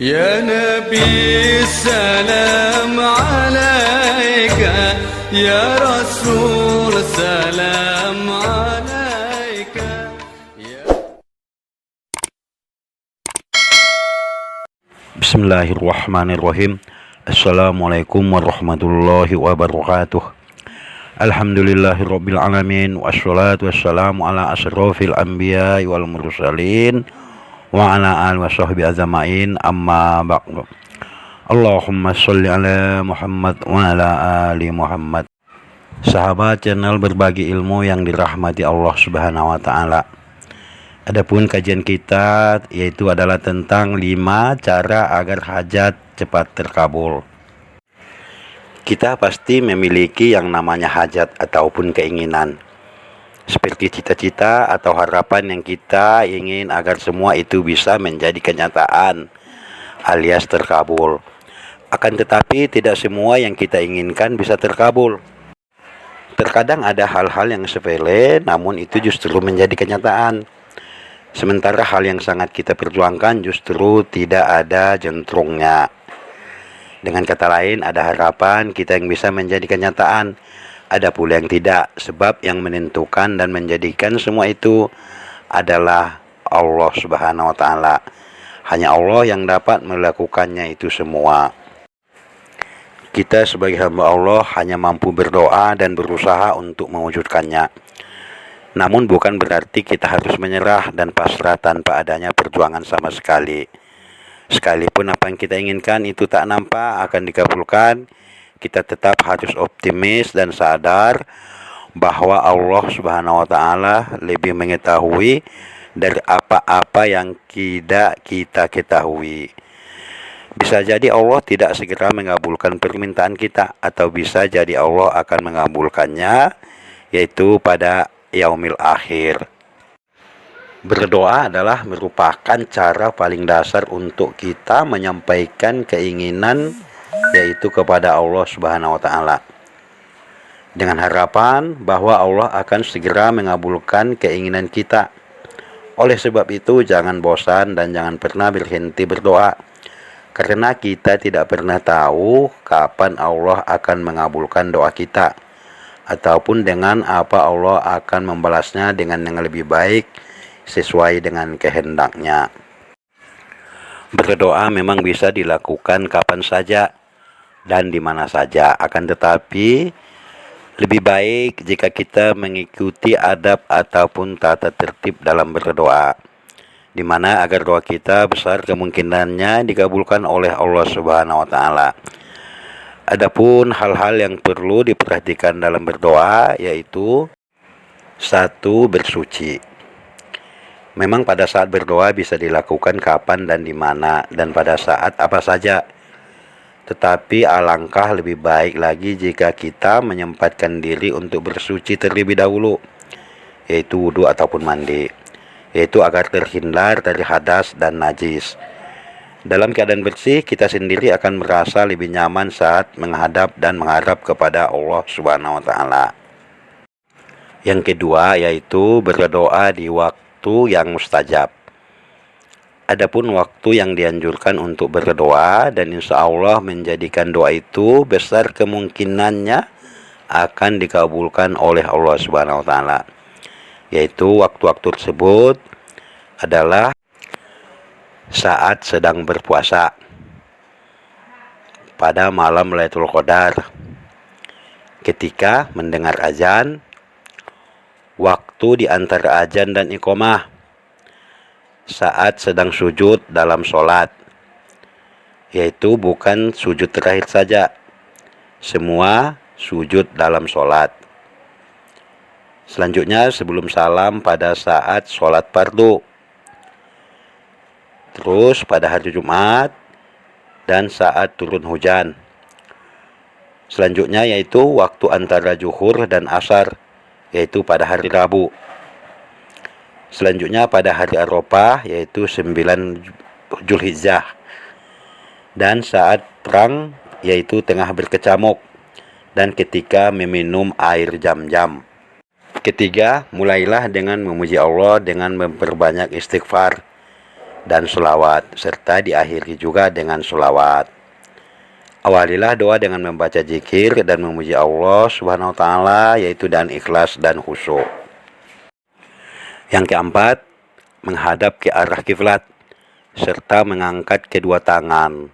يا نبي السلام عليك يا رسول سلام عليك Bismillahirrahmanirrahim. Assalamualaikum warahmatullahi wabarakatuh. Alhamdulillahirabbil alamin wassalatu wassalamu ala asrofil anbiya'i wal mursalin wa ala alihi washabbihi ajmain amma ba'du. Allahumma sholli ala Muhammad wa ala ali Muhammad. Sahabat channel berbagi ilmu yang dirahmati Allah Subhanahu wa taala. Adapun kajian kita yaitu adalah tentang 5 cara agar hajat cepat terkabul. Kita pasti memiliki yang namanya hajat ataupun keinginan, seperti cita-cita atau harapan yang kita ingin agar semua itu bisa menjadi kenyataan alias terkabul. Akan tetapi tidak semua yang kita inginkan bisa terkabul. Terkadang ada hal-hal yang sepele namun itu justru menjadi kenyataan. Sementara hal yang sangat kita perjuangkan justru tidak ada jentrungnya. Dengan kata lain, ada harapan kita yang bisa menjadi kenyataan, ada pula yang tidak, sebab yang menentukan dan menjadikan semua itu adalah Allah Subhanahu wa taala. Hanya Allah yang dapat melakukannya itu semua. Kita sebagai hamba Allah hanya mampu berdoa dan berusaha untuk mewujudkannya. Namun bukan berarti kita harus menyerah dan pasrah tanpa adanya perjuangan sama sekali. Sekalipun apa yang kita inginkan itu tak nampak akan dikabulkan, kita tetap harus optimis dan sadar bahwa Allah Subhanahu wa taala lebih mengetahui dari apa-apa yang tidak kita ketahui. Bisa jadi Allah tidak segera mengabulkan permintaan kita, atau bisa jadi Allah akan mengabulkannya yaitu pada yaumil akhir. Berdoa adalah merupakan cara paling dasar untuk kita menyampaikan keinginan yaitu kepada Allah Subhanahu wa taala, dengan harapan bahwa Allah akan segera mengabulkan keinginan kita. Oleh sebab itu jangan bosan dan jangan pernah berhenti berdoa, karena kita tidak pernah tahu kapan Allah akan mengabulkan doa kita, ataupun dengan apa Allah akan membalasnya dengan yang lebih baik sesuai dengan kehendaknya. Berdoa memang bisa dilakukan kapan saja dan di mana saja, akan tetapi lebih baik jika kita mengikuti adab ataupun tata tertib dalam berdoa, di mana agar doa kita besar kemungkinannya dikabulkan oleh Allah Subhanahu wa taala. Adapun hal-hal yang perlu diperhatikan dalam berdoa yaitu 1. Bersuci. Memang pada saat berdoa bisa dilakukan kapan dan di mana dan pada saat apa saja. Tetapi alangkah lebih baik lagi jika kita menyempatkan diri untuk bersuci terlebih dahulu, yaitu wudu ataupun mandi, yaitu agar terhindar dari hadas dan najis. Dalam keadaan bersih, kita sendiri akan merasa lebih nyaman saat menghadap dan mengharap kepada Allah Subhanahu wa taala. Yang kedua yaitu berdoa di waktu yang mustajab. Adapun waktu yang dianjurkan untuk berdoa dan insya Allah menjadikan doa itu besar kemungkinannya akan dikabulkan oleh Allah Subhanahu wa taala, yaitu waktu-waktu tersebut adalah saat sedang berpuasa, pada malam Lailatul Qadar, ketika mendengar azan, waktu di antara azan dan iqamah, saat sedang sujud dalam sholat, yaitu bukan sujud terakhir saja, semua sujud dalam sholat. Selanjutnya sebelum salam pada saat sholat fardu, terus pada hari Jumat dan saat turun hujan. Selanjutnya yaitu waktu antara zuhur dan asar, yaitu pada hari Rabu. Selanjutnya pada hari Arafah, yaitu 9 Zulhijjah, dan saat perang, yaitu tengah berkecamuk, dan ketika meminum air Zam-Zam. Ketiga, mulailah dengan memuji Allah dengan memperbanyak istighfar, dan sholawat, serta diakhiri juga dengan sholawat. Awalilah doa dengan membaca zikir dan memuji Allah Subhanahu wa Ta'ala, yaitu dengan ikhlas dan khusyuk. Yang keempat, menghadap ke arah kiblat serta mengangkat kedua tangan.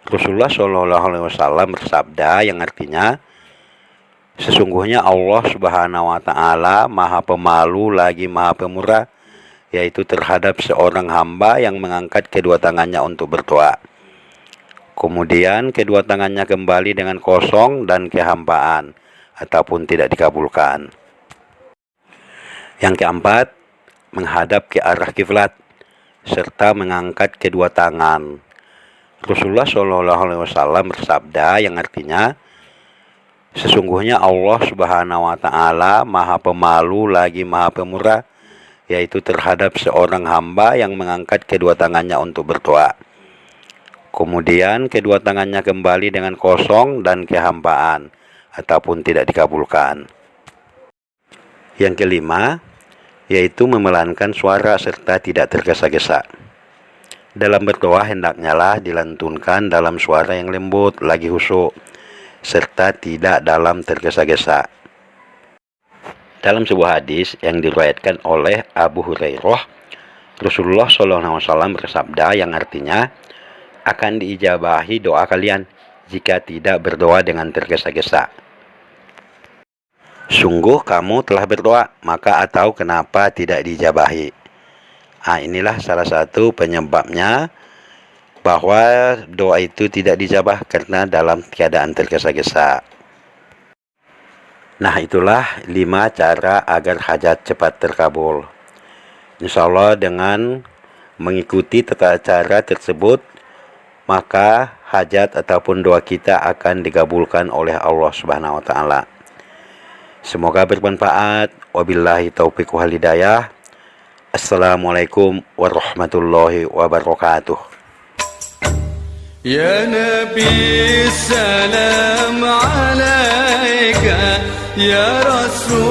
Rasulullah Shallallahu Alaihi Wasallam bersabda yang artinya, sesungguhnya Allah Subhanahu wa Ta'ala Maha Pemalu lagi Maha Pemurah, yaitu terhadap seorang hamba yang mengangkat kedua tangannya untuk berdoa, kemudian kedua tangannya kembali dengan kosong dan kehampaan ataupun tidak dikabulkan. Yang keempat, menghadap ke arah kiblat serta mengangkat kedua tangan. Rasulullah Shallallahu Alaihi Wasallam bersabda yang artinya, sesungguhnya Allah Subhanahu wa Ta'ala Maha Pemalu lagi Maha Pemurah, yaitu terhadap seorang hamba yang mengangkat kedua tangannya untuk berdoa, kemudian kedua tangannya kembali dengan kosong dan kehampaan ataupun tidak dikabulkan. Yang kelima, yaitu memelankan suara serta tidak tergesa-gesa. Dalam berdoa hendaknya lah dilantunkan dalam suara yang lembut lagi khusyuk, serta tidak dalam tergesa-gesa. Dalam sebuah hadis yang diriwayatkan oleh Abu Hurairah, Rasulullah SAW bersabda yang artinya, akan diijabahi doa kalian jika tidak berdoa dengan tergesa-gesa. Sungguh kamu telah berdoa, maka atau kenapa tidak diijabahi? Inilah salah satu penyebabnya bahwa doa itu tidak dijabah karena dalam keadaan tergesa-gesa. Nah, itulah 5 cara agar hajat cepat terkabul. Insya Allah dengan mengikuti tata cara tersebut, maka hajat ataupun doa kita akan dikabulkan oleh Allah Subhanahu wa Ta'ala. Semoga bermanfaat. Wabillahi taufiq wal hidayah. Assalamualaikum warahmatullahi wabarakatuh. يا نبي السلام عليك يا رسول